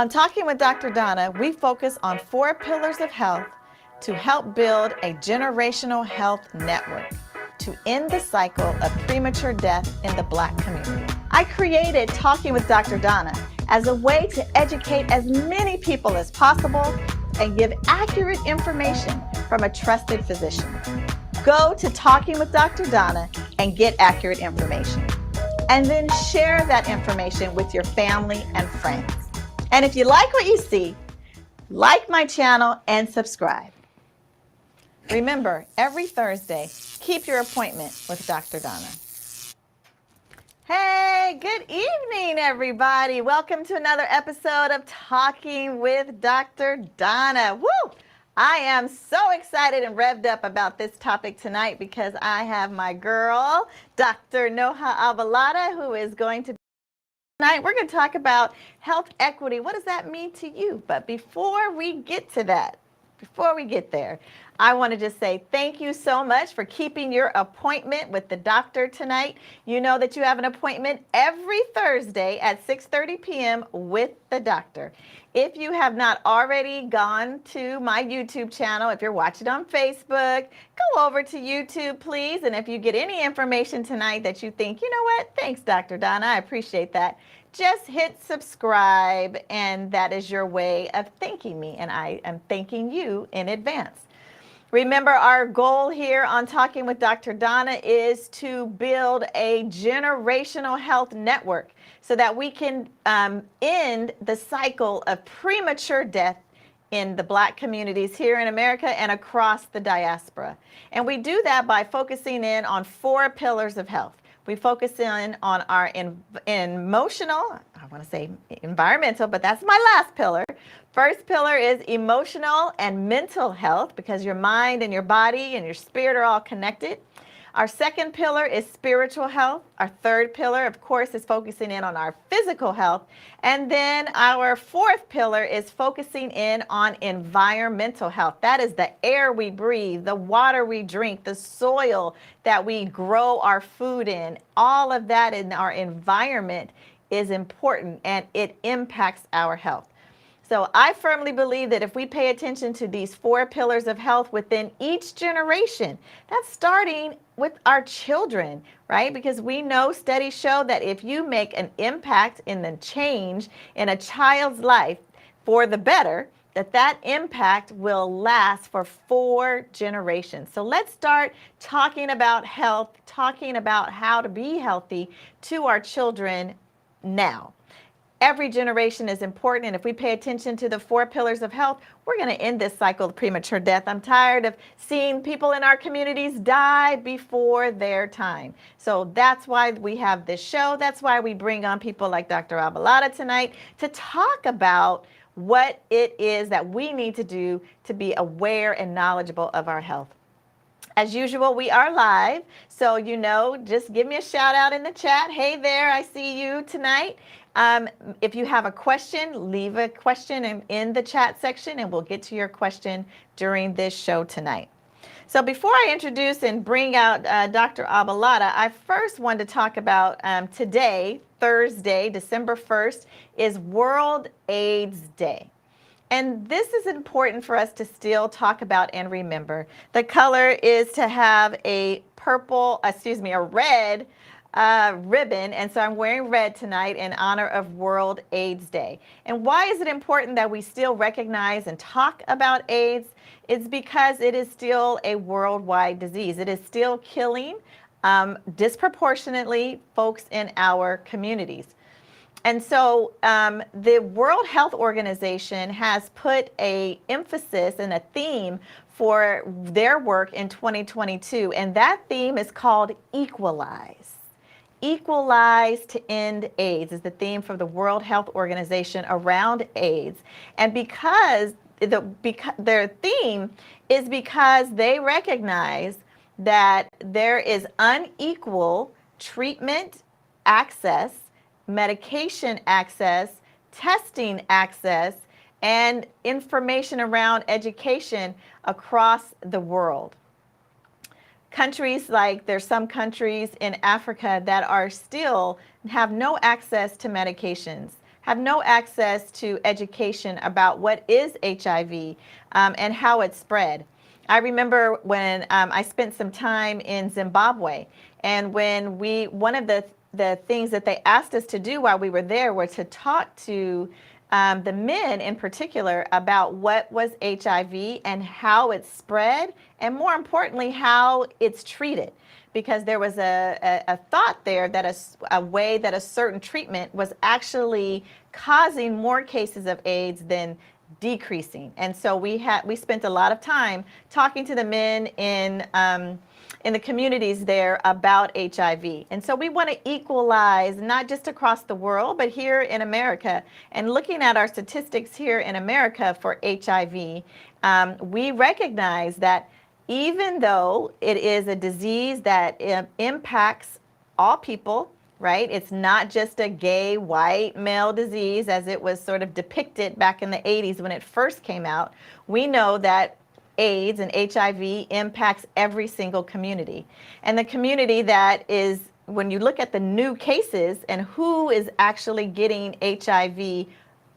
On Talking with Dr. Donna, we focus on 4 pillars of health to help build a generational health network to end the cycle of premature death in the Black community. I created Talking with Dr. Donna as a way to educate as many people as possible and give accurate information from a trusted physician. Go to Talking with Dr. Donna and get accurate information. And then share that information with your family and friends. And if you like what you see, like my channel and subscribe. Remember, every Thursday, keep your appointment with Dr. Donna. Hey, good evening, everybody. Welcome to another episode of Talking with Dr. Donna. Woo! I am so excited and revved up about this topic tonight because I have my girl, Dr. Noha Avalada, who is going to tonight. We're going to talk about health equity. What does that mean to you? But before we get to that, before we get there, I want to just say thank you so much for keeping your appointment with the doctor tonight. You know that you have an appointment every Thursday at 6:30 p.m. with the doctor. If you have not already gone to my YouTube channel, if you're watching on Facebook, go over to YouTube, please. And if you get any information tonight that you think, you know what, thanks, Dr. Donna, I appreciate that, just hit subscribe, and that is your way of thanking me, and I am thanking you in advance. Remember, our goal here on Talking with Dr. Donna is to build a generational health network so that we can end the cycle of premature death in the Black communities here in America and across the diaspora. And we do that by focusing in on 4 pillars of health. We focus in on our emotional, I want to say environmental, but that's my last pillar. First pillar is emotional and mental health, because your mind and your body and your spirit are all connected. Our second pillar is spiritual health. Our third pillar, of course, is focusing in on our physical health. And then our fourth pillar is focusing in on environmental health. That is the air we breathe, the water we drink, the soil that we grow our food in. All of that in our environment is important, and it impacts our health. So I firmly believe that if we pay attention to these 4 pillars of health within each generation, that's starting with our children, right? Because we know, studies show that if you make an impact in the change in a child's life for the better, that impact will last for 4 generations. So let's start talking about health, talking about how to be healthy to our children now. Every generation is important, and if we pay attention to the 4 pillars of health, we're going to end this cycle of premature death. I'm tired of seeing people in our communities die before their time. So that's why we have this show. That's why we bring on people like Dr. Avalada tonight to talk about what it is that we need to do to be aware and knowledgeable of our health. As usual, we are live, so just give me a shout out in the chat. Hey there, I see you tonight. If you have a question, leave a question in the chat section, and we'll get to your question during this show tonight. So before I introduce and bring out Dr. Avalada, I first want to talk about today, Thursday, December 1st, is World AIDS Day. And this is important for us to still talk about and remember. The color is to have a red ribbon, and so I'm wearing red tonight in honor of World AIDS Day. And why is it important that we still recognize and talk about AIDS? It's because it is still a worldwide disease. It is still killing disproportionately folks in our communities. And so the World Health Organization has put an emphasis and a theme for their work in 2022, and that theme is called Equalize. Equalize to End AIDS is the theme for the World Health Organization around AIDS. And because their theme is because they recognize that there is unequal treatment access, medication access, testing access, and information around education across the world. There's some countries in Africa that are still have no access to medications. have no access to education about what is HIV and how it's spread. I remember when I spent some time in Zimbabwe, and when one of the things that they asked us to do while we were there were to talk to the men in particular about what was HIV and how it's spread, and more importantly, how it's treated. Because there was a thought there that a way that a certain treatment was actually causing more cases of AIDS than decreasing. And so we spent a lot of time talking to the men in the communities there about HIV. And so we want to equalize, not just across the world, but here in America. And looking at our statistics here in America for HIV, we recognize that even though it is a disease that impacts all people, right? It's not just a gay, white, male disease as it was sort of depicted back in the 80s when it first came out. We know that AIDS and HIV impacts every single community. And the community that is, when you look at the new cases and who is actually getting HIV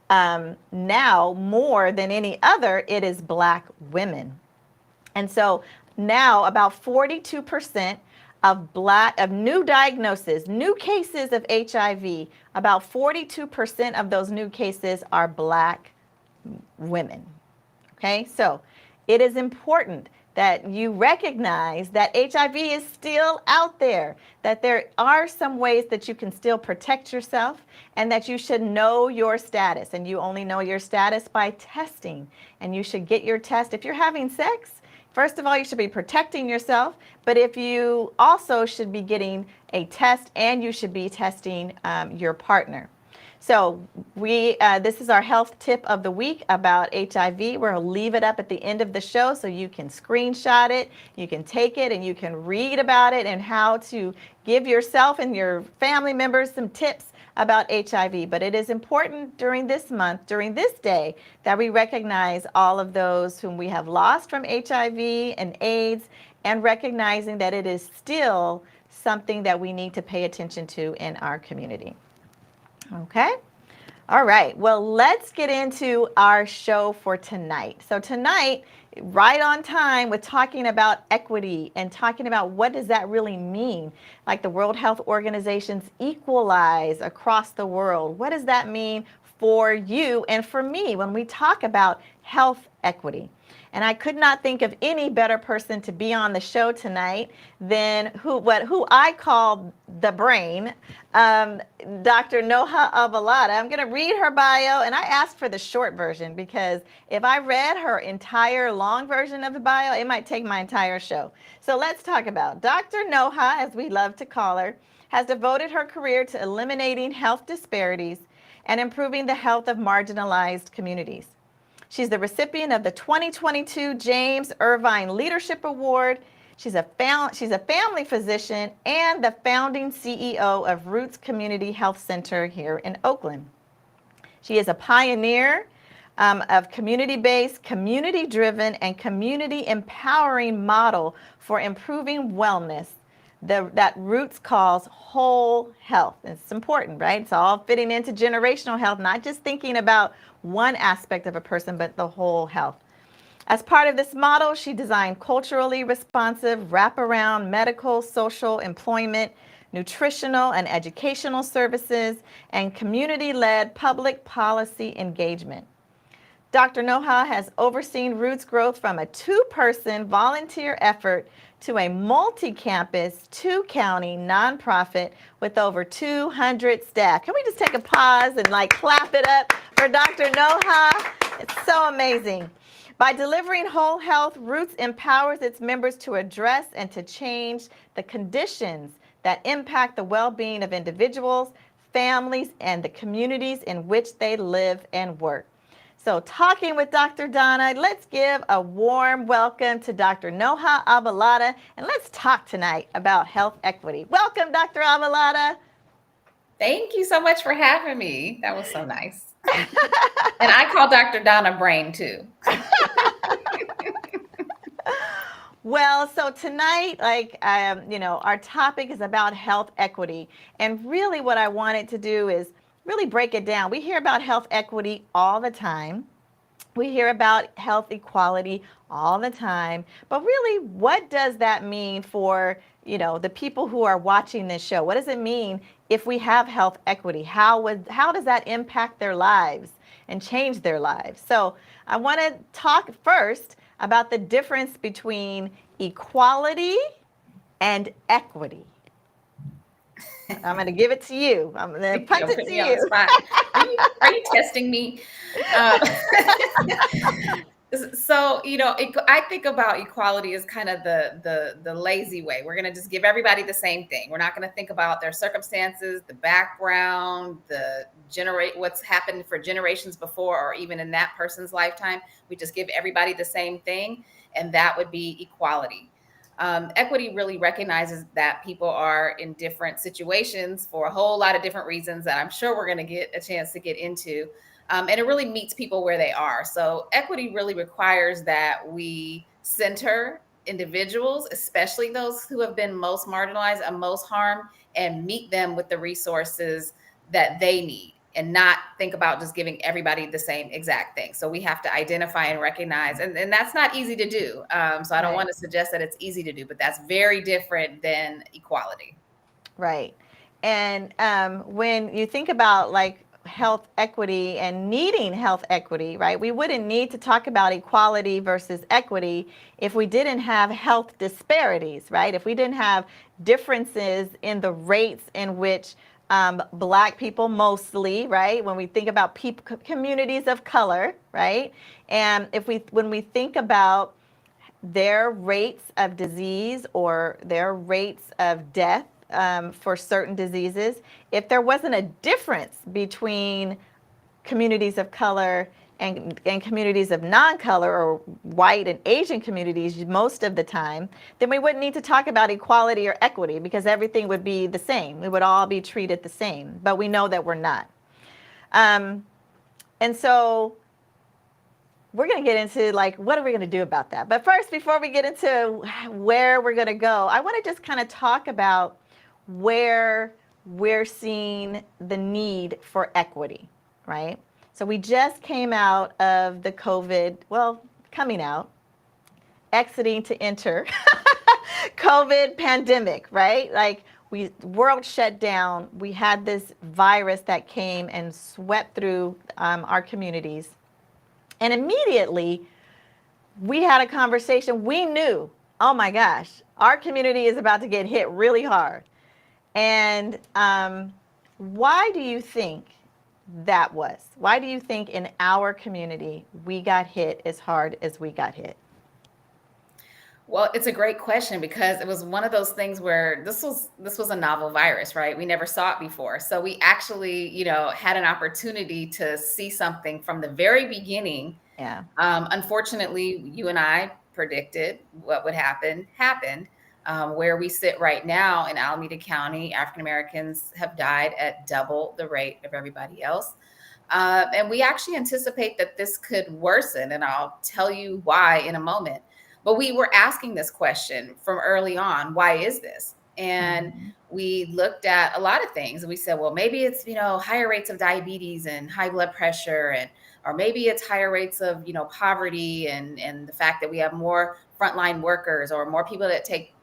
now more than any other, it is Black women. And so now about 42% of new diagnoses, new cases of HIV, about 42% of those new cases are Black women. Okay, so it is important that you recognize that HIV is still out there, that there are some ways that you can still protect yourself, and that you should know your status. And you only know your status by testing. And you should get your test. If you're having sex, first of all, you should be protecting yourself, but if you also should be getting a test, and you should be testing your partner. So this is our health tip of the week about HIV. We'll leave it up at the end of the show so you can screenshot it, you can take it, and you can read about it and how to give yourself and your family members some tips about HIV. But it is important during this month, during this day, that we recognize all of those whom we have lost from HIV and AIDS, and recognizing that it is still something that we need to pay attention to in our community. Okay. All right. Well, let's get into our show for tonight. So tonight, right on time with talking about equity and talking about what does that really mean? Like the World Health Organization's equalize across the world. What does that mean for you and for me when we talk about health equity? And I could not think of any better person to be on the show tonight than who I call the brain, Dr. Noha Avalada. I'm going to read her bio, and I asked for the short version because if I read her entire long version of the bio, it might take my entire show. So let's talk about Dr. Noha, as we love to call her, has devoted her career to eliminating health disparities and improving the health of marginalized communities. She's the recipient of the 2022 James Irvine Leadership Award. She's a family physician and the founding CEO of Roots Community Health Center here in Oakland. She is a pioneer of community-based, community-driven, and community-empowering model for improving wellness that Roots calls whole health. It's important, right? It's all fitting into generational health, not just thinking about one aspect of a person, but the whole health. As part of this model, she designed culturally responsive wraparound medical, social, employment, nutritional, and educational services, and community-led public policy engagement. Dr. Noha has overseen Roots growth from a two-person volunteer effort to a multi-campus, two-county nonprofit with over 200 staff. Can we just take a pause and clap it up for Dr. Noha? It's so amazing. By delivering whole health, Roots empowers its members to address and to change the conditions that impact the well-being of individuals, families, and the communities in which they live and work. So talking with Dr. Donna, let's give a warm welcome to Dr. Noha Avalada, and let's talk tonight about health equity. Welcome, Dr. Avalada. Thank you so much for having me. That was so nice. And I call Dr. Donna Brain too. Well, so tonight, our topic is about health equity. And really what I wanted to do is really break it down. We hear about health equity all the time. We hear about health equality all the time, but really, what does that mean for, the people who are watching this show? What does it mean if we have health equity? How does that impact their lives and change their lives? So I want to talk first about the difference between equality and equity. I'm going to give it to you. I'm going to punt Don't it put to me on the you. spot. Are you testing me? Um, so I think about equality as kind of the lazy way. We're going to just give everybody the same thing. We're not going to think about their circumstances, the background, the generate what's happened for generations before, or even in that person's lifetime. We just give everybody the same thing, and that would be equality. Equity really recognizes that people are in different situations for a whole lot of different reasons that I'm sure we're going to get a chance to get into. And it really meets people where they are. So, equity really requires that we center individuals, especially those who have been most marginalized and most harmed, and meet them with the resources that they need, and not think about just giving everybody the same exact thing. So we have to identify and recognize, and that's not easy to do. So I don't Right. want to suggest that it's easy to do, but that's very different than equality. Right. And when you think about like health equity and needing health equity, right, we wouldn't need to talk about equality versus equity if we didn't have health disparities, right? If we didn't have differences in the rates in which Black people mostly, right, when we think about communities of color, right, and when we think about their rates of disease or their rates of death for certain diseases, if there wasn't a difference between communities of color and communities of non-color or white and Asian communities most of the time, then we wouldn't need to talk about equality or equity because everything would be the same. We would all be treated the same, but we know that we're not. And so we're going to get into like, what are we going to do about that? But first, before we get into where we're going to go, I want to just kind of talk about where we're seeing the need for equity, right? So we just came out of the COVID, well, coming out, exiting to enter COVID pandemic, right? Like world shut down. We had this virus that came and swept through our communities. And immediately we had a conversation. We knew, oh my gosh, our community is about to get hit really hard. And why do you think that was? Why do you think in our community we got hit as hard as we got hit? Well, it's a great question because it was one of those things where this was a novel virus, right? We never saw it before. So we actually, had an opportunity to see something from the very beginning. Yeah. Unfortunately, you and I predicted what would happen happened. Where we sit right now in Alameda County, African Americans have died at double the rate of everybody else. And we actually anticipate that this could worsen, and I'll tell you why in a moment. But we were asking this question from early on, why is this? And we looked at a lot of things and we said, well, maybe it's, higher rates of diabetes and high blood pressure, and or maybe it's higher rates of, poverty and the fact that we have more frontline workers or more people that take,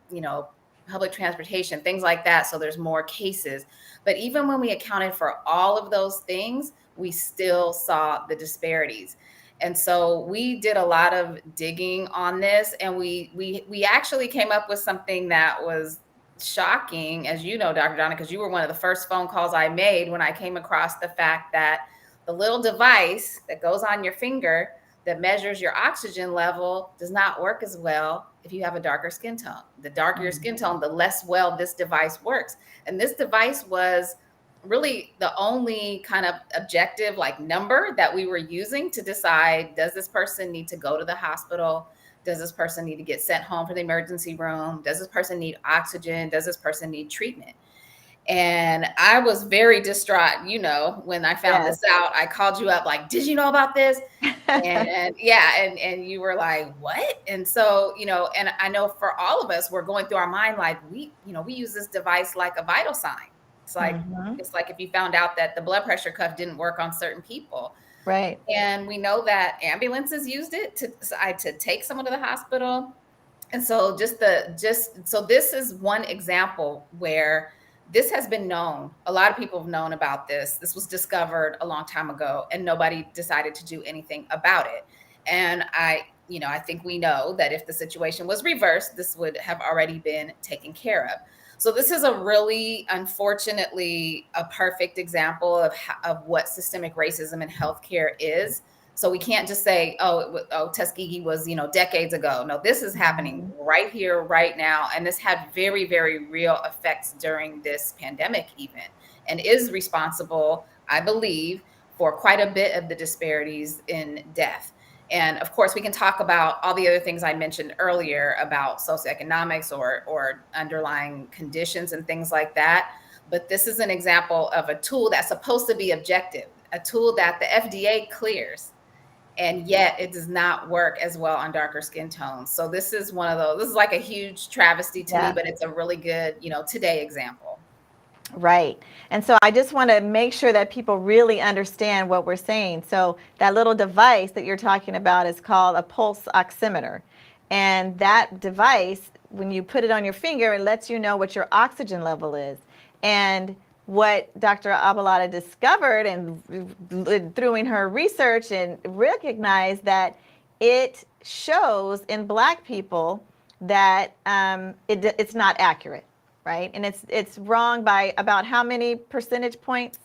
public transportation, things like that. So there's more cases. But even when we accounted for all of those things, we still saw the disparities. And so we did a lot of digging on this, and we actually came up with something that was shocking, as you know, Dr. Donna, because you were one of the first phone calls I made when I came across the fact that the little device that goes on your finger that measures your oxygen level does not work as well if you have a darker skin tone. The darker your skin tone, the less well this device works. And this device was really the only kind of objective like number that we were using to decide, does this person need to go to the hospital? Does this person need to get sent home from the emergency room? Does this person need oxygen? Does this person need treatment? And I was very distraught, when I found Yes. this out. I called you up like, did you know about this? And yeah, and you were like, what? And so, and I know for all of us, we're going through our mind like we use this device like a vital sign Mm-hmm. it's like if you found out that the blood pressure cuff didn't work on certain people. Right. And we know that ambulances used it to take someone to the hospital. And so so this is one example where this has been known. A lot of people have known about this. This was discovered a long time ago and nobody decided to do anything about it. And I think we know that if the situation was reversed, this would have already been taken care of. So this is a really, unfortunately, a perfect example of what systemic racism in healthcare is. So we can't just say, oh, Tuskegee was, decades ago. No, this is happening Mhm. right here, right now. And this had very, very real effects during this pandemic, even, and is responsible, I believe, for quite a bit of the disparities in death. And of course, we can talk about all the other things I mentioned earlier about socioeconomics or underlying conditions and things like that. But this is an example of a tool that's supposed to be objective, a tool that the FDA clears, and yet it does not work as well on darker skin tones. So this is one of those, this is like a huge travesty to me, Yeah. but it's a really good, today example. Right. And so I just want to make sure that people really understand what we're saying. So that little device that you're talking about is called a pulse oximeter. And that device, when you put it on your finger, it lets you know what your oxygen level is. And what Dr. Abalada discovered and through in her research and recognized that it shows in Black people that it's not accurate, right? And it's wrong by about how many percentage points?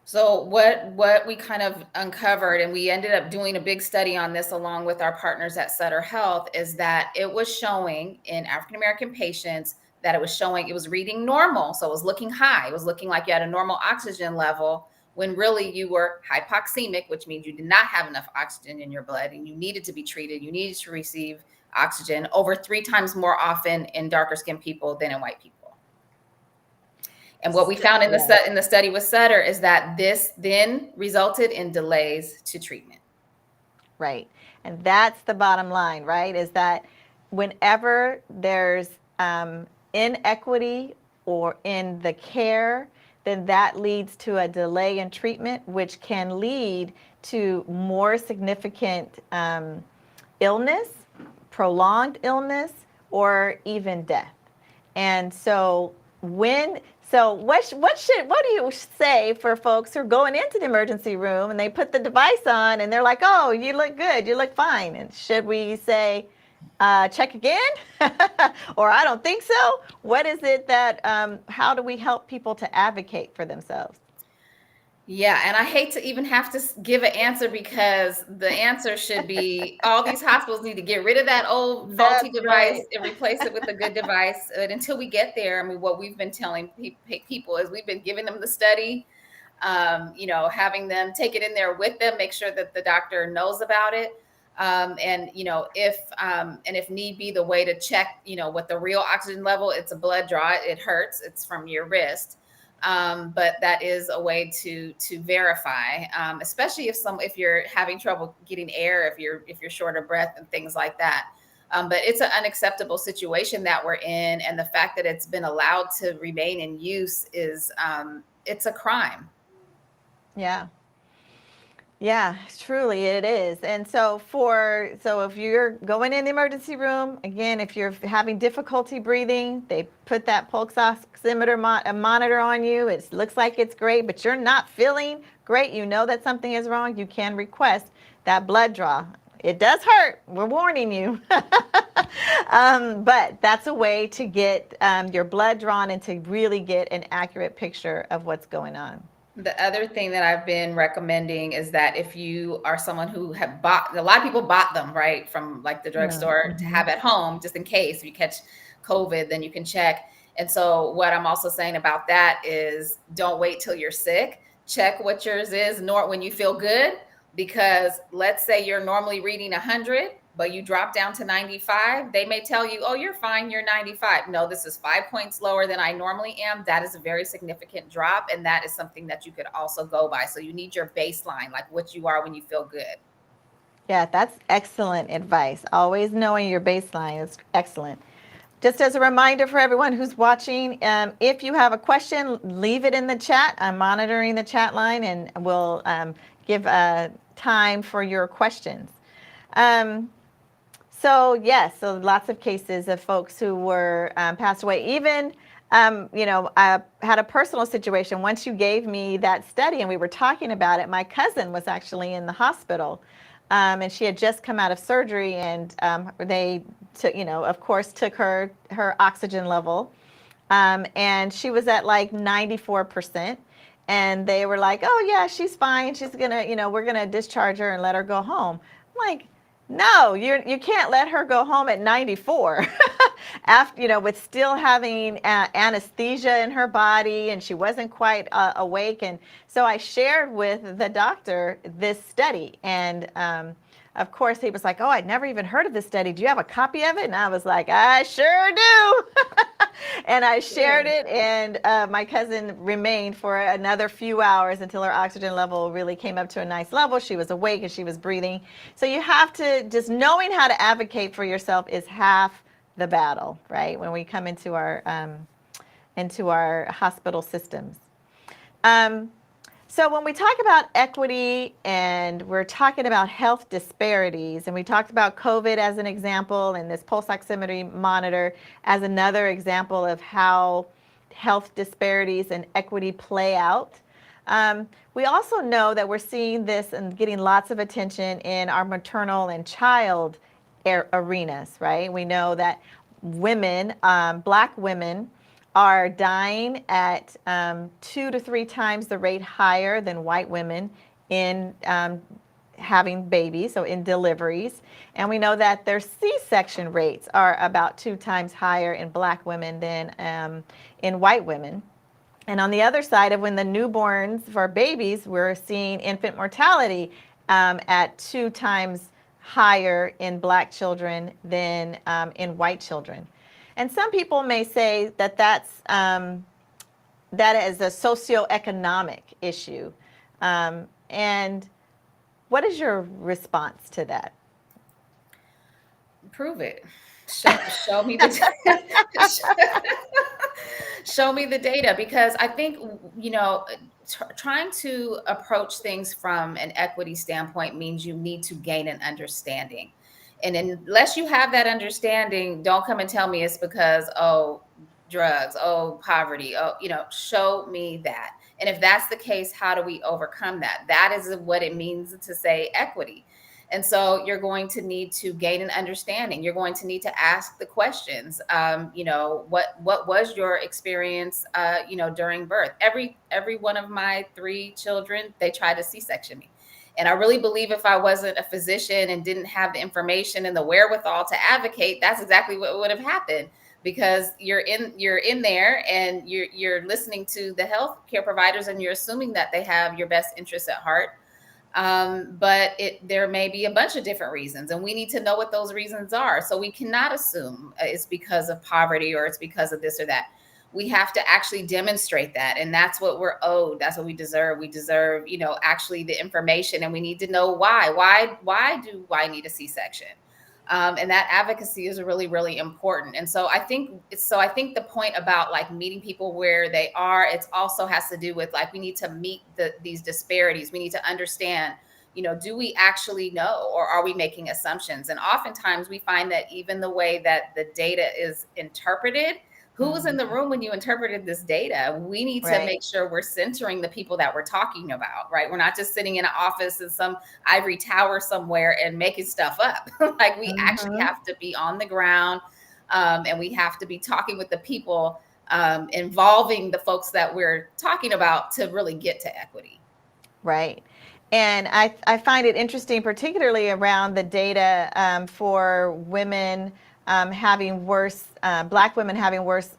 So what we kind of uncovered, and we ended up doing a big study on this along with our partners at Sutter Health, is that it was showing in African American patients that it was reading normal. So it was looking high. It was looking like you had a normal oxygen level when really you were hypoxemic, which means you did not have enough oxygen in your blood and you needed to be treated. You needed to receive oxygen over 3 times more often in darker skinned people than in white people. And what we found in the study with Sutter is that this then resulted in delays to treatment. Right. And that's the bottom line, right? Is that whenever there's inequity or in the care, then that leads to a delay in treatment, which can lead to more significant illness, prolonged illness, or even death. And so what do you say for folks who are going into the emergency room and they put the device on and they're like, oh, you look good, you look fine. And should we say, check again? Or I don't think so? What is it that, how do we help people to advocate for themselves? Yeah, and I hate to even have to give an answer because the answer should be all these hospitals need to get rid of that old faulty That's device right. and replace it with a good device. But until we get there, I mean, what we've been telling people is we've been giving them the study, having them take it in there with them, make sure that the doctor knows about it. If need be, the way to check, what the real oxygen level, it's a blood draw, it hurts, it's from your wrist. But that is a way to verify, especially if you're having trouble getting air, if you're short of breath and things like that. But it's an unacceptable situation that we're in, and the fact that it's been allowed to remain in use is it's a crime. Yeah. Yeah, truly it is. And so if you're going in the emergency room, again, if you're having difficulty breathing, they put that pulse oximeter monitor on you. It looks like it's great, but you're not feeling great. You know that something is wrong. You can request that blood draw. It does hurt. We're warning you. But that's a way to get your blood drawn and to really get an accurate picture of what's going on. The other thing that I've been recommending is that if you are someone who have bought, a lot of people bought them, right, from like the drugstore to have at home, just in case if you catch COVID, then you can check. And so what I'm also saying about that is don't wait till you're sick. Check what yours is when you feel good, because let's say you're normally reading 100, but you drop down to 95, they may tell you, oh, you're fine, you're 95. No, this is 5 points lower than I normally am. That is a very significant drop. And that is something that you could also go by. So you need your baseline, like what you are when you feel good. Yeah, that's excellent advice. Always knowing your baseline is excellent. Just as a reminder for everyone who's watching, if you have a question, leave it in the chat. I'm monitoring the chat line, and we'll give time for your questions. So yes, so lots of cases of folks who were passed away. Even, I had a personal situation. Once you gave me that study and we were talking about it, my cousin was actually in the hospital. And she had just come out of surgery, and they took, of course, took her oxygen level, and she was at like 94%. And they were like, "Oh yeah, she's fine. She's gonna, we're gonna discharge her and let her go home." I'm like, "No, you can't let her go home at 94." After, with still having anesthesia in her body, and she wasn't quite awake. And so I shared with the doctor this study, and of course he was like, "Oh, I'd never even heard of this study. Do you have a copy of it?" And I was like, "I sure do." And I shared it, and my cousin remained for another few hours until her oxygen level really came up to a nice level. She was awake and she was breathing. So you have to, just knowing how to advocate for yourself is half the battle, right? When we come into our hospital systems. So when we talk about equity, and we're talking about health disparities, and we talked about COVID as an example, and this pulse oximetry monitor as another example of how health disparities and equity play out, we also know that we're seeing this and getting lots of attention in our maternal and child arenas, right? We know that women, Black women, are dying at 2 to 3 times the rate higher than white women in having babies, so in deliveries. And we know that their C-section rates are about 2 times higher in Black women than in white women. And on the other side of when the newborns for babies, we're seeing infant mortality at 2 times higher in Black children than in white children. And some people may say that that is a socioeconomic issue. And what is your response to that? Prove it. Show me the show me the data, because I think, trying to approach things from an equity standpoint means you need to gain an understanding. And unless you have that understanding, don't come and tell me it's because, oh, drugs, oh, poverty, oh, show me that. And if that's the case, how do we overcome that? That is what it means to say equity. And so you're going to need to gain an understanding. You're going to need to ask the questions. What was your experience, during birth? Every one of my 3 children, they tried to C-section me. And I really believe if I wasn't a physician and didn't have the information and the wherewithal to advocate, that's exactly what would have happened. Because you're in there, and you're listening to the healthcare providers, and you're assuming that they have your best interests at heart. But there may be a bunch of different reasons, and we need to know what those reasons are. So we cannot assume it's because of poverty or it's because of this or that. We have to actually demonstrate that, and that's what we're owed. That's what we deserve. We deserve, actually the information, and we need to know why. Why do I need a C-section? And that advocacy is really, really important. And so I think the point about like meeting people where they are, it also has to do with like, we need to meet these disparities. We need to understand, do we actually know, or are we making assumptions? And oftentimes we find that even the way that the data is interpreted, who was in the room when you interpreted this data? We need to make sure we're centering the people that we're talking about, right? We're not just sitting in an office in some ivory tower somewhere and making stuff up. Like we actually have to be on the ground, and we have to be talking with the people, involving the folks that we're talking about to really get to equity. Right. And I find it interesting, particularly around the data for women having worse, Black women having worse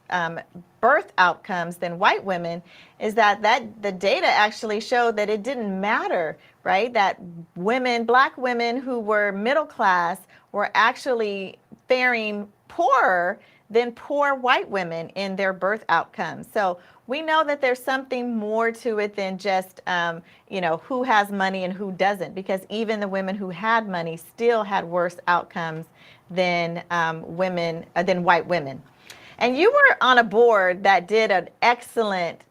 birth outcomes than white women, is that the data actually showed that it didn't matter, right? That Black women who were middle class were actually faring poorer than poor white women in their birth outcomes. So we know that there's something more to it than just, who has money and who doesn't, because even the women who had money still had worse outcomes than white women. And you were on a board that did an excellent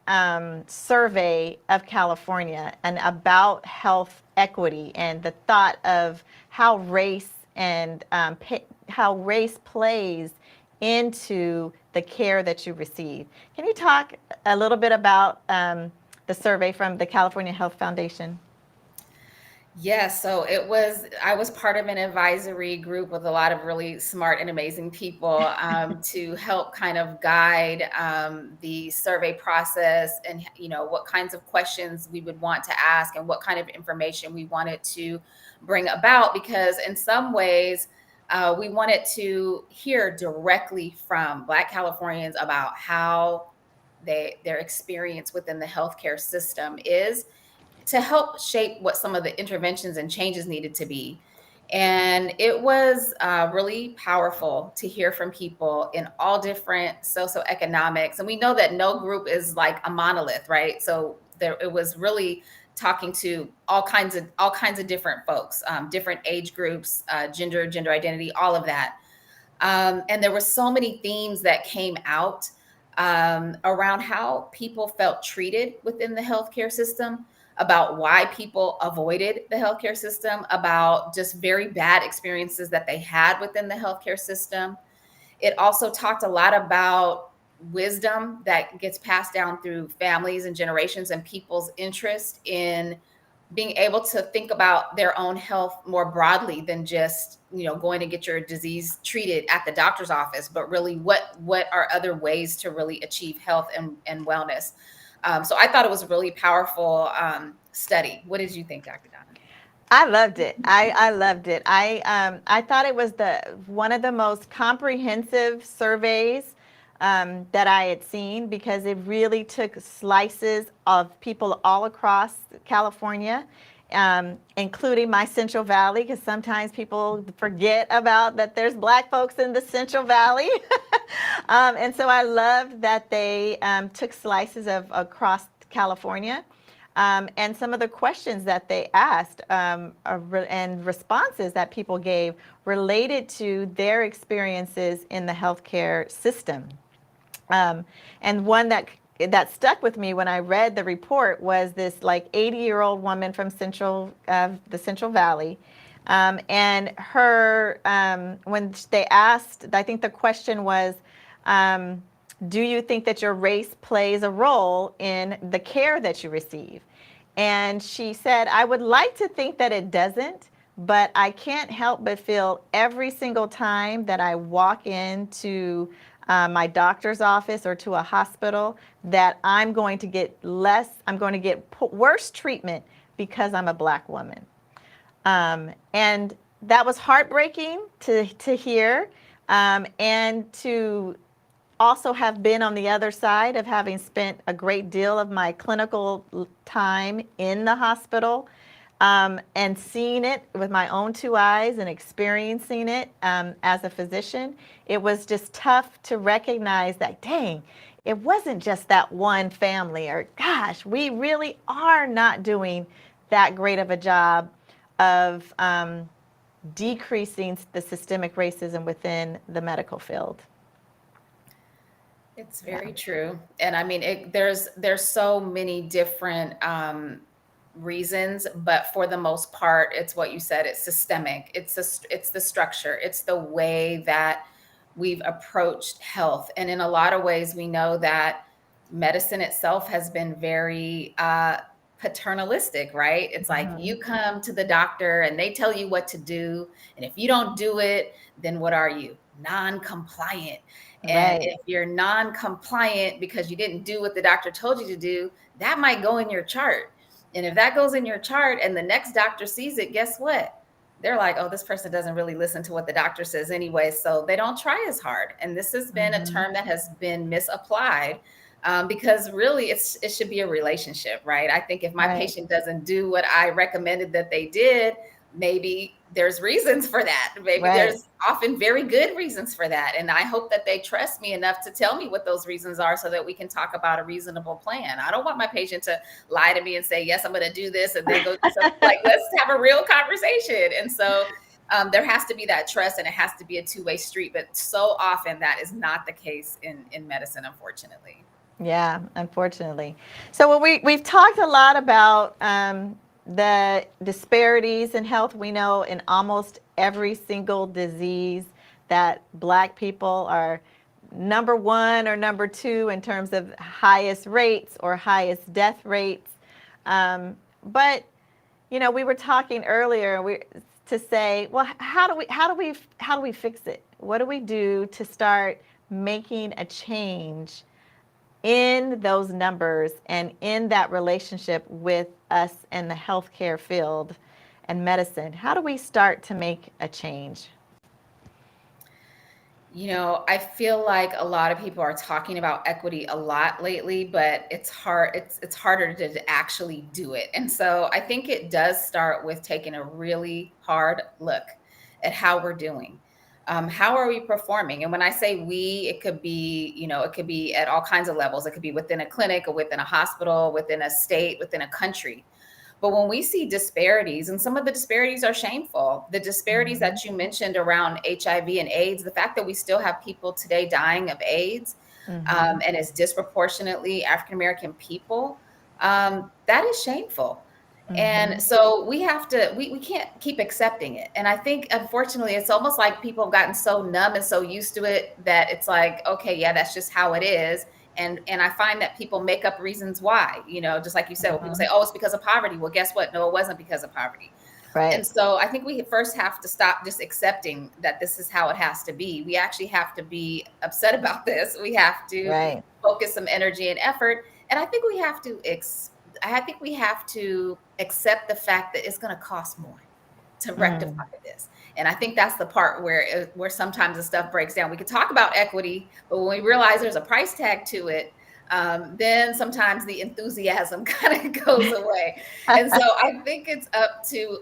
survey of California and about health equity and the thought of how race and how race plays into the care that you receive. Can you talk a little bit about the survey from the California Health Foundation? Yes, so I was part of an advisory group with a lot of really smart and amazing people to help kind of guide the survey process and, what kinds of questions we would want to ask and what kind of information we wanted to bring about. Because in some ways, we wanted to hear directly from Black Californians about how their experience within the healthcare system is, to help shape what some of the interventions and changes needed to be. And it was really powerful to hear from people in all different socioeconomics. And we know that no group is like a monolith, right? So it was really talking to all kinds of different folks, different age groups, gender identity, all of that. And there were so many themes that came out around how people felt treated within the healthcare system, about why people avoided the healthcare system, about just very bad experiences that they had within the healthcare system. It also talked a lot about wisdom that gets passed down through families and generations, and people's interest in being able to think about their own health more broadly than just, going to get your disease treated at the doctor's office, but really what are other ways to really achieve health and wellness. So I thought it was a really powerful study. What did you think, Dr. Donna? I loved it. I loved it. I thought it was one of the most comprehensive surveys that I had seen, because it really took slices of people all across California, including my Central Valley, because sometimes people forget about that there's Black folks in the Central Valley. And so I loved that they took slices of across California. And some of the questions that they asked and responses that people gave related to their experiences in the healthcare system. And one that stuck with me when I read the report was this like 80-year-old woman from the Central Valley. And her, when they asked, I think the question was, do you think that your race plays a role in the care that you receive? And she said, I would like to think that it doesn't, but I can't help but feel every single time that I walk into my doctor's office or to a hospital that I'm going to get worse treatment because I'm a Black woman. And that was heartbreaking to hear, and to also have been on the other side of having spent a great deal of my clinical time in the hospital, and seeing it with my own two eyes and experiencing it as a physician. It was just tough to recognize that, dang, it wasn't just that one family, or gosh, we really are not doing that great of a job of decreasing the systemic racism within the medical field. It's very true. And I mean, there's so many different reasons, but for the most part, it's what you said. It's systemic. It's the structure. It's the way that we've approached health. And in a lot of ways, we know that medicine itself has been very paternalistic, right? It's like you come to the doctor and they tell you what to do. And if you don't do it, then what are you? Non-compliant. And Right. if you're non-compliant because you didn't do what the doctor told you to do, that might go in your chart. And if that goes in your chart and the next doctor sees it, guess what? They're like, oh, this person doesn't really listen to what the doctor says anyway. So they don't try as hard. And this has been a term that has been misapplied, because really it should be a relationship, right? I think if my Right. patient doesn't do what I recommended that they did, maybe there's reasons for that. Maybe Right. there's often very good reasons for that. And I hope that they trust me enough to tell me what those reasons are so that we can talk about a reasonable plan. I don't want my patient to lie to me and say, yes, I'm going to do this, and then go do something. Like, let's have a real conversation. And so There has to be that trust, and it has to be a two-way street. But so often that is not the case in medicine, unfortunately. Yeah, unfortunately. So well, we've talked a lot about the disparities in health. We know in almost every single disease that Black people are number one or number two in terms of highest rates or highest death rates. But you know, we were talking earlier to say, well, how do we fix it? What do we do to start making a change in those numbers and in that relationship with us in the healthcare field and medicine? How do we start to make a change? I feel like a lot of people are talking about equity a lot lately, but it's hard. It's harder to actually do it. And so I think it does start with taking a really hard look at how we're doing. How are we performing? And when I say we, it could be, it could be at all kinds of levels. It could be within a clinic or within a hospital, within a state, within a country. But when we see disparities, and some of the disparities are shameful, the disparities Mm-hmm. that you mentioned around HIV and AIDS, the fact that we still have people today dying of AIDS, Mm-hmm. and it's disproportionately African American people, that is shameful. Mm-hmm. And so we can't keep accepting it. And I think, unfortunately, it's almost like people have gotten so numb and so used to it that it's like, okay, yeah, that's just how it is. And I find that people make up reasons why, just like you said, when people Mm-hmm. say, oh, it's because of poverty. Well, guess what? No, it wasn't because of poverty. And Right. so I think we first have to stop just accepting that this is how it has to be. We actually have to be upset about this. We have to Right. focus some energy and effort. And I think I think we have to accept the fact that it's going to cost more to rectify Mm. this. And I think that's the part where sometimes the stuff breaks down. We could talk about equity, but when we realize there's a price tag to it, then sometimes the enthusiasm kind of goes away. And so I think it's up to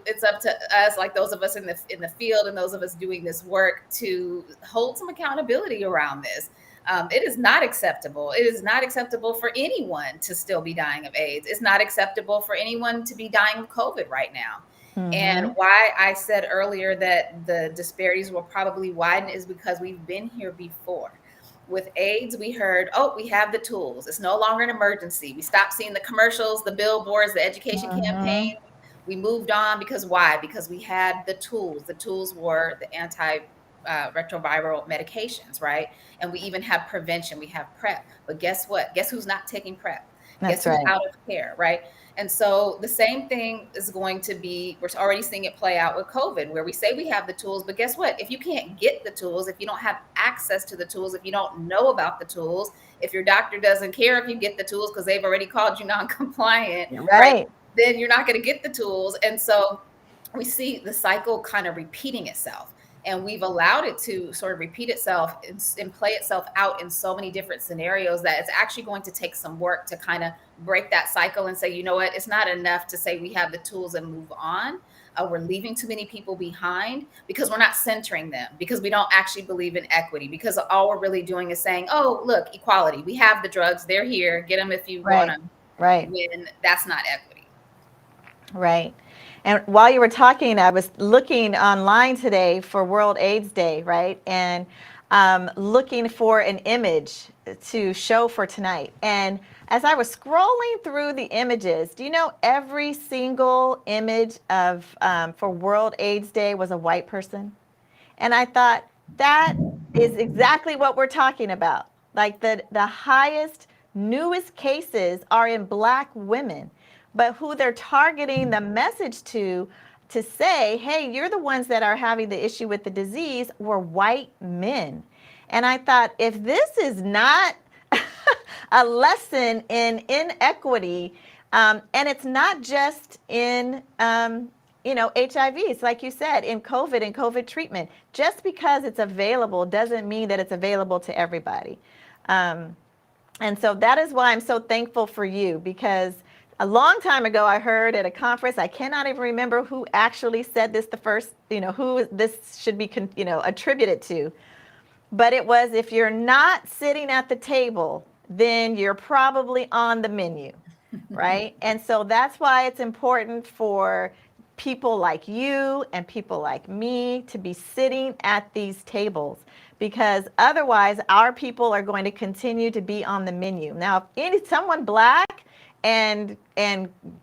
us, like those of us in the field and those of us doing this work, to hold some accountability around this. It is not acceptable. It is not acceptable for anyone to still be dying of AIDS. It's not acceptable for anyone to be dying of COVID right now. And Mm-hmm. why I said earlier that the disparities will probably widen is because we've been here before. With AIDS, we heard, oh, we have the tools. It's no longer an emergency. We stopped seeing the commercials, the billboards, the education Mm-hmm. campaign. We moved on because why? Because we had the tools. The tools were the retroviral medications, right? And we even have prevention. We have PrEP. But guess what? Guess who's not taking PrEP? Guess That's who's right. out of care, right? And so the same thing is going to be, we're already seeing it play out with COVID, where we say we have the tools, but guess what? If you can't get the tools, if you don't have access to the tools, if you don't know about the tools, if your doctor doesn't care if you get the tools because they've already called you non-compliant, right? Right. Then you're not going to get the tools. And so we see the cycle kind of repeating itself. And we've allowed it to sort of repeat itself and play itself out in so many different scenarios that it's actually going to take some work to kind of break that cycle and say, you know what, it's not enough to say we have the tools and move on. We're leaving too many people behind because we're not centering them, because we don't actually believe in equity, because all we're really doing is saying, oh, look, equality. We have the drugs. They're here. Get them if you want Right. them. Right. When that's not equity. Right. And while you were talking, I was looking online today for World AIDS Day, right? And looking for an image to show for tonight. And as I was scrolling through the images, do you know every single image of for World AIDS Day was a white person? And I thought that is exactly what we're talking about. Like the highest, newest cases are in Black women, but who they're targeting the message to say, hey, you're the ones that are having the issue with the disease, were white men. And I thought, if this is not a lesson in inequity, and it's not just in HIV. It's like you said, in COVID and COVID treatment. Just because it's available doesn't mean that it's available to everybody. And so that is why I'm so thankful for you, because a long time ago I heard at a conference, I cannot even remember who actually said this the first, who this should be, attributed to. But it was, if you're not sitting at the table, then you're probably on the menu, right? And so that's why it's important for people like you and people like me to be sitting at these tables, because otherwise our people are going to continue to be on the menu. Now, if someone black and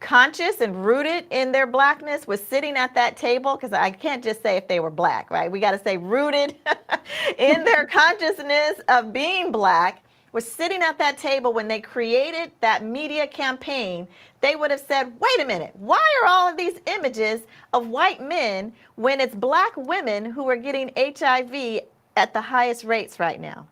conscious and rooted in their blackness was sitting at that table, because I can't just say if they were black, right? We got to say rooted in their consciousness of being black, was sitting at that table when they created that media campaign, they would have said, wait a minute, why are all of these images of white men when it's black women who are getting HIV at the highest rates right now?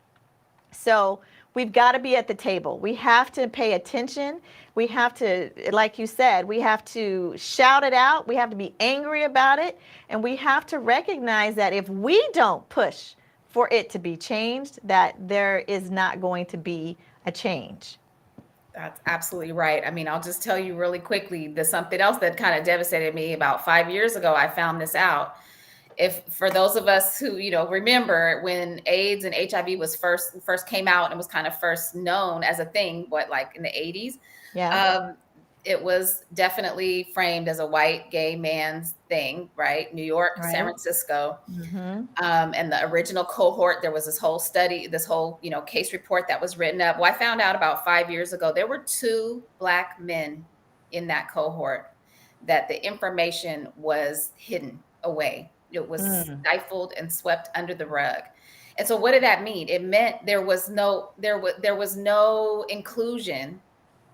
So we've got to be at the table. We have to pay attention. We have to, like you said, we have to shout it out. We have to be angry about it. And we have to recognize that if we don't push for it to be changed, that there is not going to be a change. That's absolutely right. I mean, I'll just tell you really quickly, there's something else that kind of devastated me about 5 years ago. I found this out. If for those of us who, remember when AIDS and HIV was first came out and was kind of first known as a thing, like in the 80s, Yeah. it was definitely framed as a white gay man's thing, right? New York, San Right. Francisco. Mm-hmm. And the original cohort, there was this whole study, this whole, case report that was written up. Well, I found out about 5 years ago, there were 2 black men in that cohort that the information was hidden away. It was stifled and swept under the rug. And so what did that mean? It meant there was no inclusion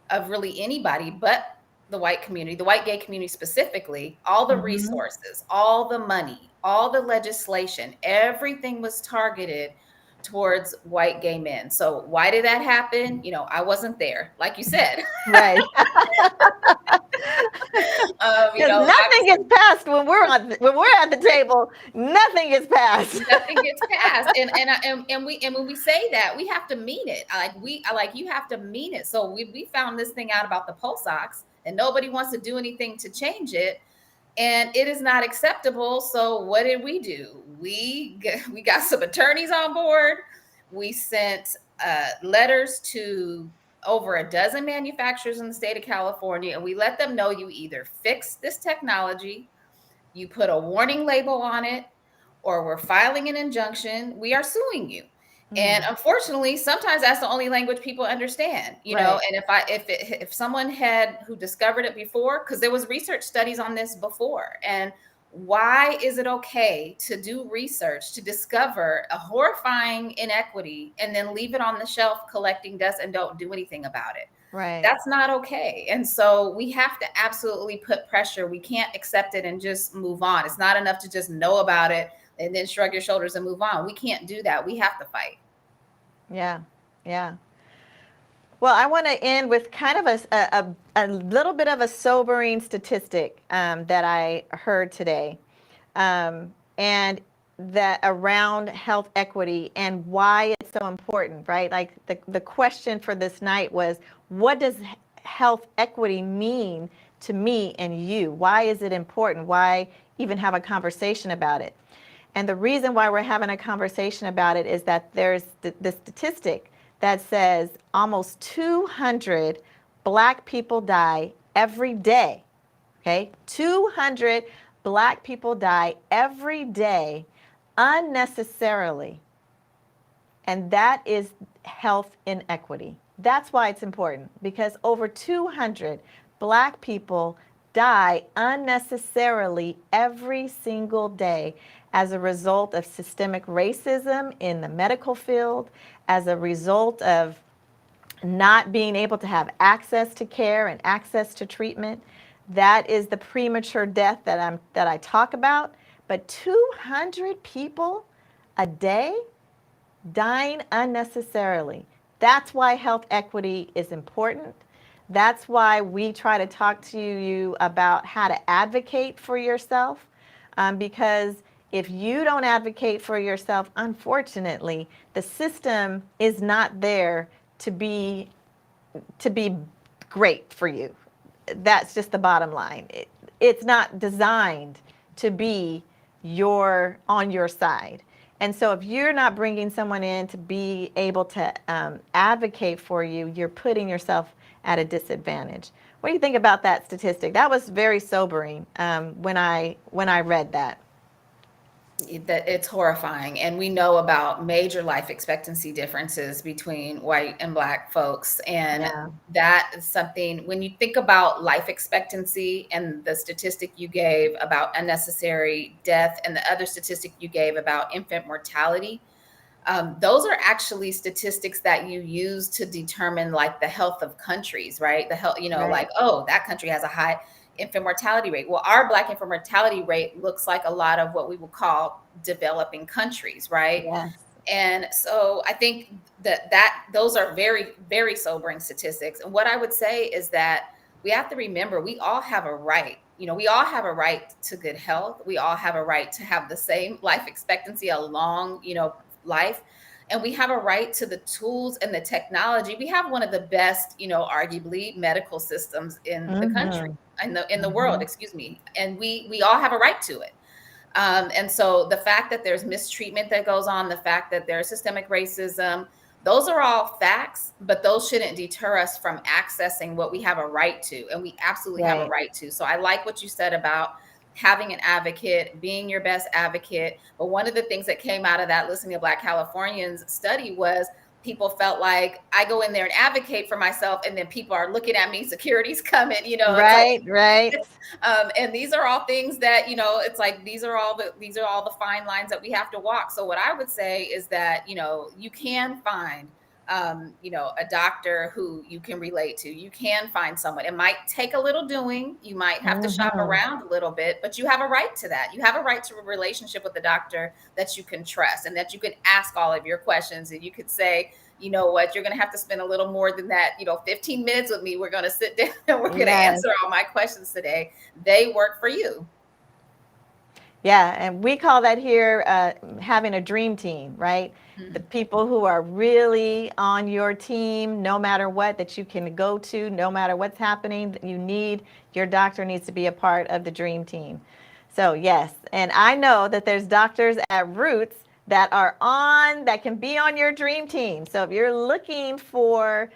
of really anybody but the white community, the white gay community specifically, all the resources, all the money, all the legislation, everything was targeted towards white gay men. So why did that happen? I wasn't there, like you said. Right. Because nothing gets passed when we're at the table. Nothing gets passed. Nothing gets passed, and when we say that, we have to mean it. You have to mean it. So we found this thing out about the pulse ox, and nobody wants to do anything to change it, and it is not acceptable. So what did we do? We got some attorneys on board. We sent letters to over a dozen manufacturers in the state of California, and we let them know you either fix this technology, you put a warning label on it, or we're filing an injunction. We are suing you. And unfortunately, sometimes that's the only language people understand, Right. And if someone who discovered it before, because there was research studies on this before, and why is it okay to do research to discover a horrifying inequity and then leave it on the shelf collecting dust and don't do anything about it? Right. That's not okay. And so we have to absolutely put pressure. We can't accept it and just move on. It's not enough to just know about it and then shrug your shoulders and move on. We can't do that. We have to fight. Yeah. Yeah. Well, I want to end with kind of a little bit of a sobering statistic that I heard today, and that around health equity and why it's so important, right? Like the question for this night was, what does health equity mean to me and you? Why is it important? Why even have a conversation about it? And the reason why we're having a conversation about it is that there's the statistic that says almost 200 black people die every day. Okay, 200 black people die every day unnecessarily. And that is health inequity. That's why it's important, because over 200 black people die unnecessarily every single day as a result of systemic racism in the medical field, as a result of not being able to have access to care and access to treatment. That is the premature death that I talk about. But 200 people a day dying unnecessarily. That's why health equity is important. That's why we try to talk to you about how to advocate for yourself, because if you don't advocate for yourself, unfortunately, the system is not there to be great for you. That's just the bottom line. It's not designed to be on your side. And so if you're not bringing someone in to be able to advocate for you, you're putting yourself at a disadvantage. What do you think about that statistic? That was very sobering when I read that. That it's horrifying, and we know about major life expectancy differences between white and black folks, and Yeah. that is something, when you think about life expectancy and the statistic you gave about unnecessary death and the other statistic you gave about infant mortality, those are actually statistics that you use to determine like the health of countries, right? The health, Right. like, oh, that country has a high infant mortality rate. Well, our Black infant mortality rate looks like a lot of what we would call developing countries, right? Yes. And so I think that those are very, very sobering statistics. And what I would say is that we have to remember we all have a right. We all have a right to good health. We all have a right to have the same life expectancy, a long, life. And we have a right to the tools and the technology. We have one of the best, arguably medical systems in the country, Mm-hmm. in the world, Mm-hmm. excuse me. And we all have a right to it. And so the fact that there's mistreatment that goes on, the fact that there's systemic racism, those are all facts, but those shouldn't deter us from accessing what we have a right to. And we absolutely have a Right. right to. So I like what you said about having an advocate, being your best advocate. But one of the things that came out of that listening to Black Californians study was people felt like I go in there and advocate for myself, and then people are looking at me, security's coming, it's like, Right. Right. and these are all things that, it's like these are all the fine lines that we have to walk. So what I would say is that, you can find a doctor who you can relate to. You can find someone. It might take a little doing. You might have to shop Mm-hmm. around a little bit, but you have a right to that. You have a right to a relationship with a doctor that you can trust and that you can ask all of your questions, and you could say, you know what, you're going to have to spend a little more than that, 15 minutes with me. We're going to sit down and we're going to Yes. answer all my questions today. They work for you. Yeah, and we call that here having a dream team, right? The Mhm. people who are really on your team, no matter what, that you can go to, no matter what's happening, that you need, your doctor needs to be a part of the dream team. So, yes, and I know that there's doctors at Roots that can be on your dream team. So, if you're looking for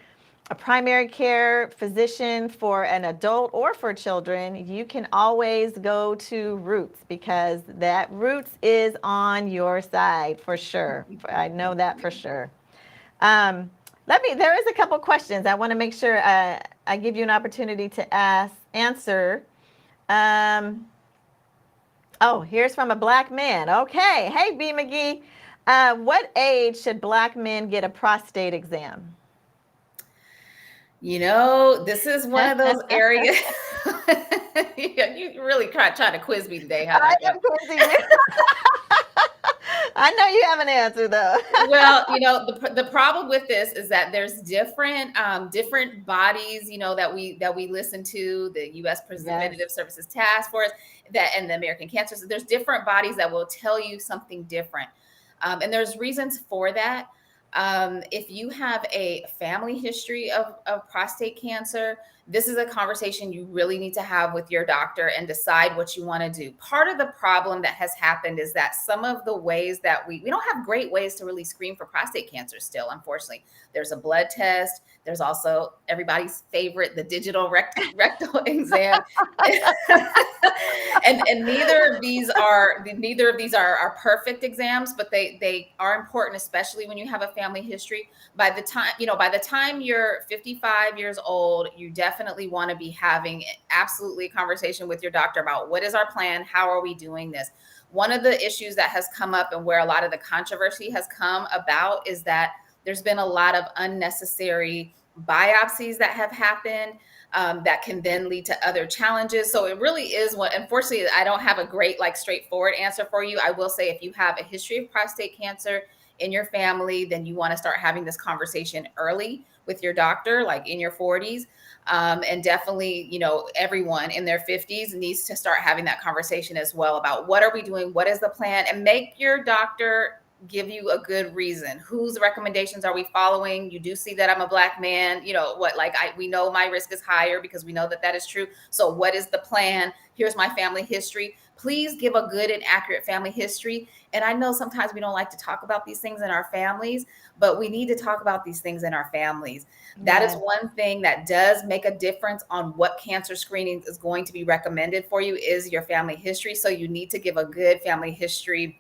a primary care physician for an adult or for children, you can always go to Roots because that Roots is on your side for sure. I know that for sure. Um, there is a couple questions. I want to make sure I give you an opportunity to answer. Um, oh, here's from a black man. Okay. Hey, B. McGee. What age should black men get a prostate exam? This is one of those areas. You really trying to quiz me today, huh, I Dr. am quizzing you. I know you have an answer though. Well, the problem with this is that there's different bodies, that we listen to, the U.S. Yes. Preventative Services Task Force, and the American Cancer. So there's different bodies that will tell you something different, and there's reasons for that. If you have a family history of prostate cancer, this is a conversation you really need to have with your doctor and decide what you want to do. Part of the problem that has happened is that some of the ways that we don't have great ways to really screen for prostate cancer still, unfortunately. There's a blood test. There's also everybody's favorite, the digital rectal exam. And neither of these are perfect exams, but they are important, especially when you have a family history. By the time you're 55 years old, you definitely want to be having absolutely a conversation with your doctor about what is our plan, how are we doing this. One of the issues that has come up and where a lot of the controversy has come about is that there's been a lot of unnecessary biopsies that have happened, that can then lead to other challenges. So it really is unfortunately, I don't have a great, like, straightforward answer for you. I will say if you have a history of prostate cancer in your family, then you want to start having this conversation early with your doctor, like in your 40s. And definitely, everyone in their 50s needs to start having that conversation as well about what are we doing? What is the plan? And make your doctor give you a good reason. Whose recommendations are we following? You do see that I'm a Black man. We know my risk is higher because we know that that is true. So what is the plan? Here's my family history. Please give a good and accurate family history. And I know sometimes we don't like to talk about these things in our families, but we need to talk about these things in our families. That is Yes. one thing that does make a difference on what cancer screening is going to be recommended for you is your family history. So you need to give a good family history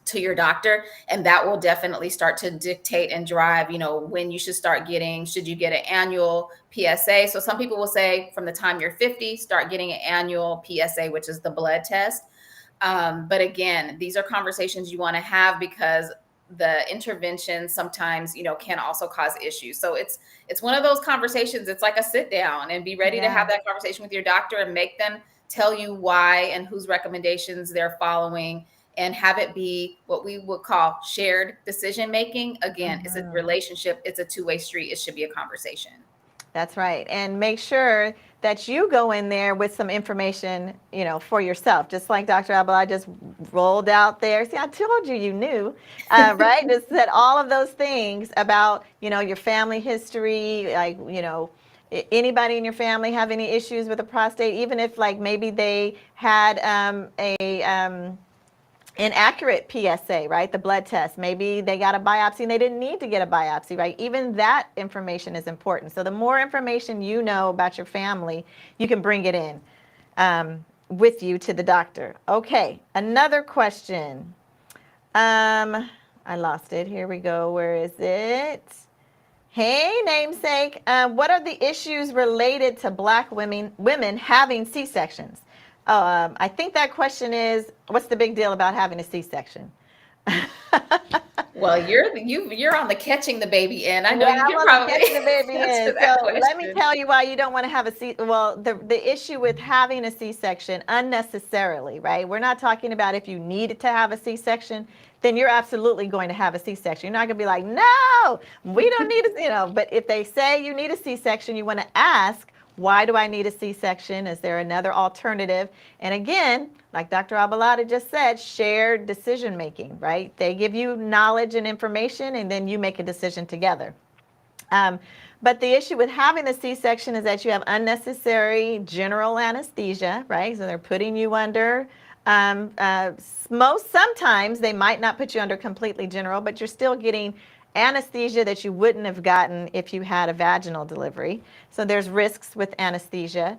to your doctor, and that will definitely start to dictate and drive, when you should you get an annual PSA. So some people will say from the time you're 50, start getting an annual PSA, which is the blood test. But again, these are conversations you want to have because the intervention sometimes, can also cause issues. So it's one of those conversations. It's like a sit down and be ready to Yeah. have that conversation with your doctor and make them tell you why and whose recommendations they're following, and have it be what we would call shared decision making. Again, it's a Mhm. relationship. It's a two-way street. It should be a conversation. That's right. And make sure that you go in there with some information, for yourself. Just like Dr. Abela just rolled out there. See, I told you you knew, right? Just said all of those things about, your family history, like, anybody in your family have any issues with a prostate, even if like maybe they had a inaccurate PSA, right? The blood test. Maybe they got a biopsy and they didn't need to get a biopsy, right? Even that information is important. So the more information you know about your family, you can bring it in with you to the doctor. Okay, another question. I lost it. Here we go. Where is it? Hey, namesake. What are the issues related to Black women having C-sections? I think that question is, what's the big deal about having a C-section? Well, you're on the catching the baby end. I know Well, you I'm can on the probably catching the baby answer in. that So let me question. tell you why you don't want to have a C. Well, the issue with having a C-section unnecessarily, right? We're not talking about if you needed to have a C-section, then you're absolutely going to have a C-section. You're not going to be like, no, we don't need a, but if they say you need a C-section, you want to ask, why do I need a C-section? Is there another alternative? And again, like Dr. Abelada just said, shared decision making, right? They give you knowledge and information, and then you make a decision together. But the issue with having a C-section is that you have unnecessary general anesthesia, right? So they're putting you under, sometimes they might not put you under completely general, but you're still getting anesthesia that you wouldn't have gotten if you had a vaginal delivery. So there's risks with anesthesia.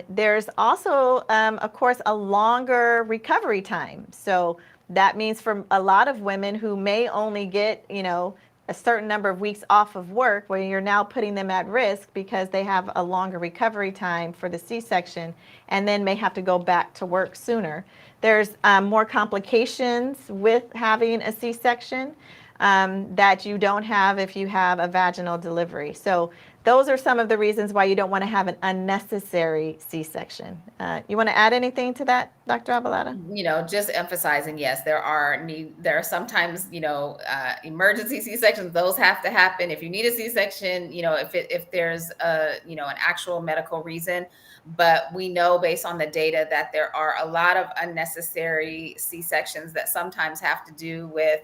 There's also, of course, a longer recovery time. So that means for a lot of women who may only get, a certain number of weeks off of work, where you're now putting them at risk because they have a longer recovery time for the C-section and then may have to go back to work sooner. There's more complications with having a C-section that you don't have if you have a vaginal delivery. So those are some of the reasons why you don't want to have an unnecessary C-section. You want to add anything to that, Dr. Abelada? Just emphasizing, yes, there are sometimes, emergency C-sections, those have to happen. If you need a C-section, if there's an actual medical reason, but we know based on the data that there are a lot of unnecessary C-sections that sometimes have to do with,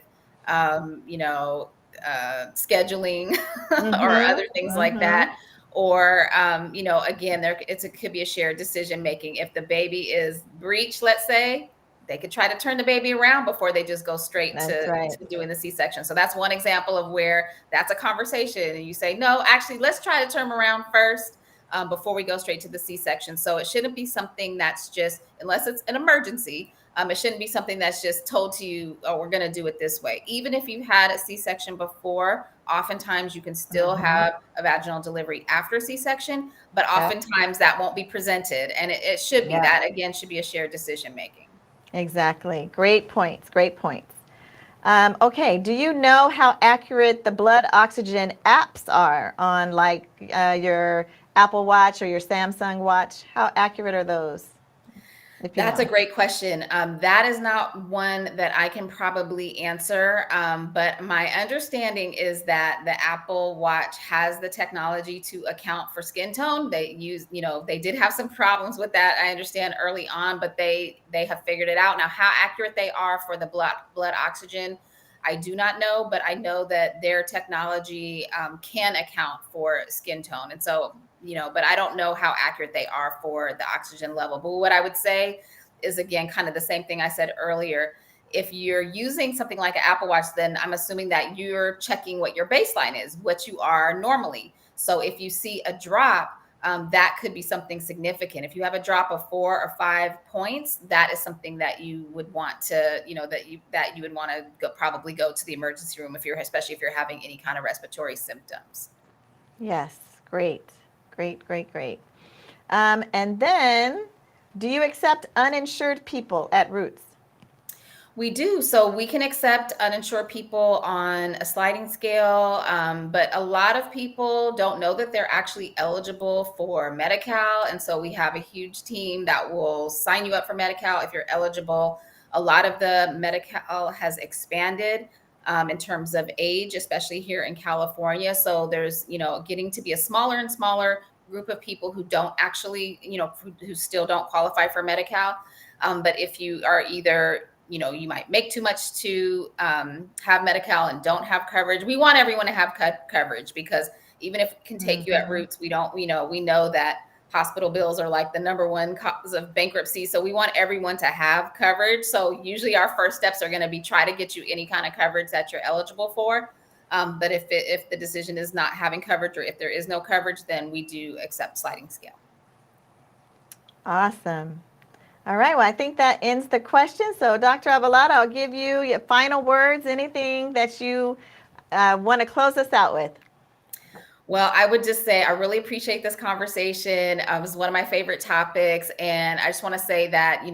scheduling or other Mm-hmm. things like Mm-hmm. that. Or again, it could be a shared decision making. If the baby is breech, let's say, they could try to turn the baby around before they just go straight That's right. to doing the C-section. So that's one example of where that's a conversation, and you say, no, actually, let's try to turn them around first, before we go straight to the C-section. So it shouldn't be something that's just, unless it's an emergency, it shouldn't be something that's just told to you, oh, we're going to do it this way. Even if you had a C-section before, oftentimes you can still Mm-hmm. have a vaginal delivery after C-section, but Yep. oftentimes that won't be presented. And it should be, Yep. that again should be a shared decision making. Exactly. Great points. Great points. Okay. Do you know how accurate the blood oxygen apps are on like your Apple Watch or your Samsung Watch? How accurate are those? If you That's a know. great question. That is not one that I can probably answer. But my understanding is that the Apple Watch has the technology to account for skin tone. They did have some problems with that, I understand, early on, but they have figured it out. Now, how accurate they are for the blood oxygen, I do not know, but I know that their technology can account for skin tone. And so, but I don't know how accurate they are for the oxygen level. But what I would say is, again, kind of the same thing I said earlier. If you're using something like an Apple Watch, then I'm assuming that you're checking what your baseline is, what you are normally. So if you see a drop, that could be something significant. If you have a drop of 4 or 5 points, that is something that you would want to, that you would want to probably go to the emergency room especially if you're having any kind of respiratory symptoms. Yes, great, great, great, great. And then, do you accept uninsured people at Roots? We do. So we can accept uninsured people on a sliding scale, but a lot of people don't know that they're actually eligible for Medi-Cal. And so we have a huge team that will sign you up for Medi-Cal if you're eligible. A lot of the Medi-Cal has expanded in terms of age, especially here in California. So there's, getting to be a smaller and smaller group of people who don't actually, who still don't qualify for Medi-Cal. But if you are either you might make too much to have Medi-Cal and don't have coverage. We want everyone to have coverage because even if it can take you at Roots, we know that hospital bills are like the number one cause of bankruptcy. So we want everyone to have coverage. So usually our first steps are going to be try to get you any kind of coverage that you're eligible for. But if the decision is not having coverage or if there is no coverage, then we do accept sliding scale. Awesome. All right, well, I think that ends the question. So, Dr. Avalada, I'll give you your final words, anything that you want to close us out with. Well, I would just say I really appreciate this conversation. It was one of my favorite topics. And I just want to say that,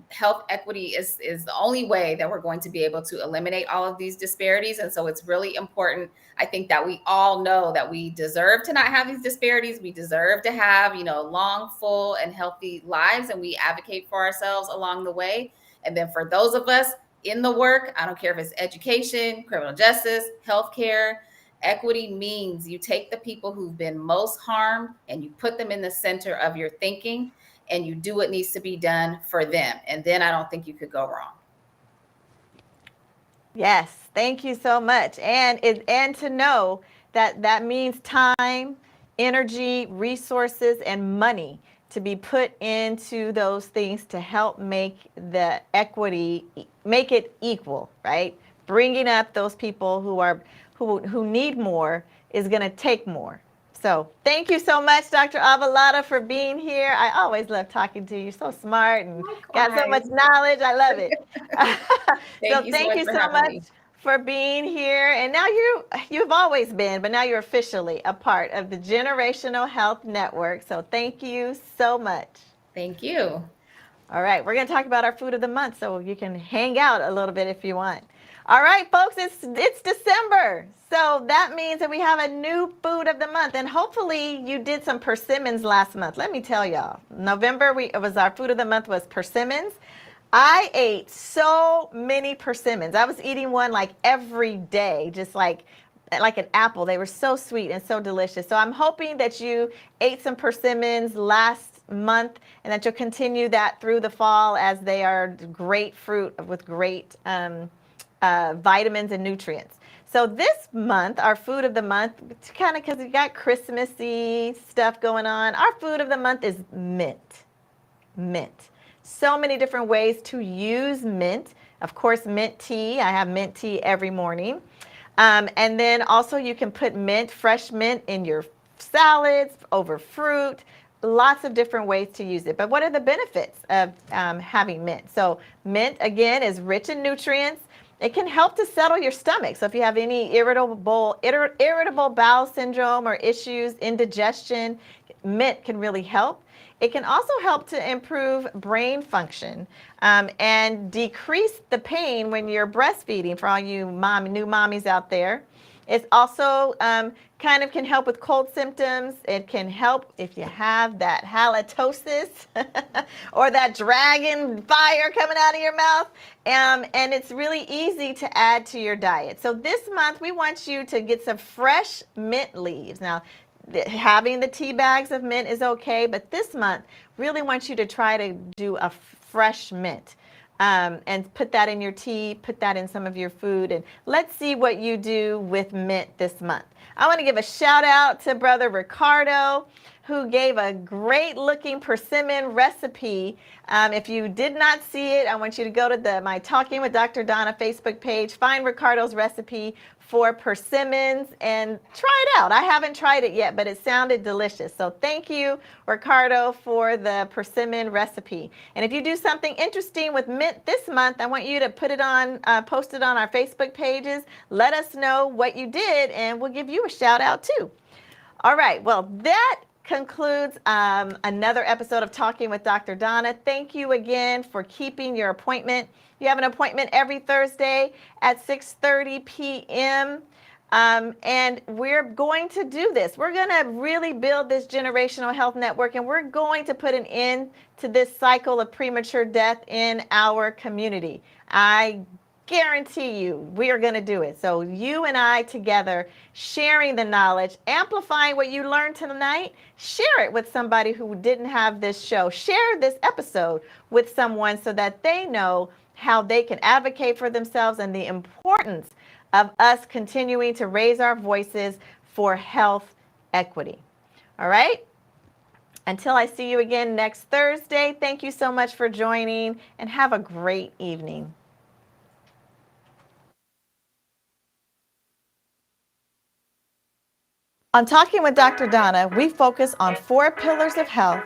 health equity is the only way that we're going to be able to eliminate all of these disparities. And so it's really important. I think that we all know that we deserve to not have these disparities. We deserve to have, long, full, and healthy lives. And we advocate for ourselves along the way. And then for those of us in the work, I don't care if it's education, criminal justice, healthcare, equity means you take the people who've been most harmed and you put them in the center of your thinking and you do what needs to be done for them. And then I don't think you could go wrong. Yes, thank you so much. And to know that means time, energy, resources, and money to be put into those things to help make the equity, make it equal, right? Bringing up those people who need more is going to take more. So thank you so much, Dr. Avalada, for being here. I always love talking to you. You're so smart and got so much knowledge. I love it. Thank you so much for being here. And now you've always been, but now you're officially a part of the Generational Health Network. So thank you so much. Thank you. All right, we're going to talk about our food of the month, so you can hang out a little bit if you want. All right, folks, it's December. So that means that we have a new food of the month. And hopefully you did some persimmons last month. Let me tell y'all, November, our food of the month was persimmons. I ate so many persimmons. I was eating one like every day, just like an apple. They were so sweet and so delicious. So I'm hoping that you ate some persimmons last month and that you'll continue that through the fall, as they are great fruit with great vitamins and nutrients. So this month, our food of the month, kind of because we got Christmassy stuff going on, our food of the month is mint. Mint. So many different ways to use mint. Of course, mint tea. I have mint tea every morning. And then also you can put mint, fresh mint, in your salads, over fruit. Lots of different ways to use it. But what are the benefits of having mint? So mint, again, is rich in nutrients. It can help to settle your stomach. So if you have any irritable bowel syndrome or issues, indigestion, mint can really help. It can also help to improve brain function and decrease the pain when you're breastfeeding, for all you new mommies out there. It also kind of can help with cold symptoms. It can help if you have that halitosis or that dragon fire coming out of your mouth. And it's really easy to add to your diet. So this month we want you to get some fresh mint leaves. Now, having the tea bags of mint is okay, but this month really want you to try to do a fresh mint. and put that in your tea, put that in some of your food, and let's see what you do with mint this month. I want to give a shout out to Brother Ricardo, who gave a great looking persimmon recipe. If you did not see it, I want you to go to my Talking with Dr. Donna Facebook page, find Ricardo's recipe for persimmons and try it out. I haven't tried it yet, but it sounded delicious. So thank you, Ricardo, for the persimmon recipe. And if you do something interesting with mint this month, I want you to put it on, post it on our Facebook pages. Let us know what you did, and we'll give you a shout out too. All right, well, that concludes another episode of Talking with Dr. Donna. Thank you again for keeping your appointment. You have an appointment every Thursday at 6:30 p.m. And we're going to do this. We're going to really build this generational health network, and we're going to put an end to this cycle of premature death in our community. I guarantee you we are going to do it. So you and I together, sharing the knowledge, amplifying what you learned tonight, share it with somebody who didn't have this show. Share this episode with someone so that they know how they can advocate for themselves and the importance of us continuing to raise our voices for health equity. All right? Until I see you again next Thursday, thank you so much for joining, and have a great evening. On Talking with Dr. Donna, we focus on 4 pillars of health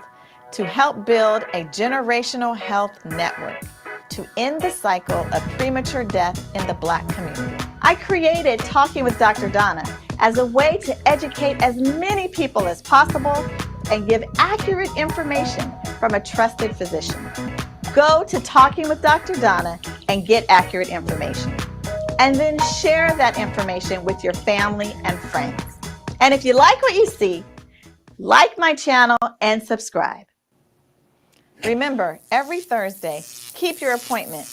to help build a generational health network to end the cycle of premature death in the Black community. I created Talking with Dr. Donna as a way to educate as many people as possible and give accurate information from a trusted physician. Go to Talking with Dr. Donna and get accurate information. And then share that information with your family and friends. And if you like what you see, like my channel and subscribe. Remember, every Thursday, keep your appointment